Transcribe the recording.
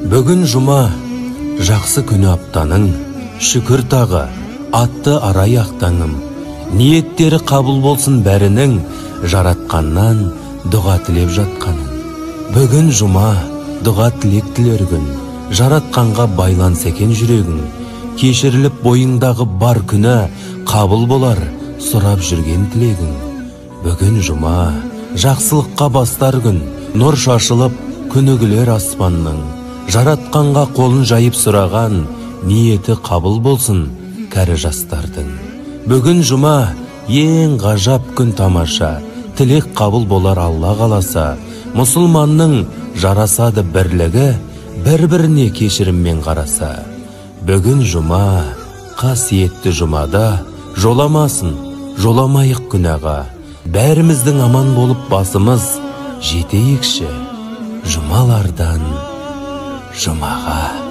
Бүгін жұма, жақсы күні аптаның, шүкір тағы, атты арай ақтаңым. Ниеттері қабыл болсын бәрінің, жаратқаннан дұға тілеп жатқанын. Бүгін жұма, дұға тілек тілер күн, жаратқанға байланса екен жүрегің. Кешіріліп бойыңдағы бар күні, қабыл болар сұрап жүрген тілегің. Бүгін жұма, жақсылыққа бастар күн, нұр шашылып күні күлер аспанның. Жаратқанға қолын жайып сұраған, ниеті қабыл болсын кәрі жастардың. Бүгін жұма, ең ғажап күн тамаша, тілек қабыл болар Алла қаласа. Мұсылманның жарасады бірлігі, бір-біріне кешіріммен қараса. Бүгін жұма, қасиетті жұмада, жоламасын, жоламайық күнәға. Бәріміздің аман болып басымыз, жетейікші жұмалардан жұмаға.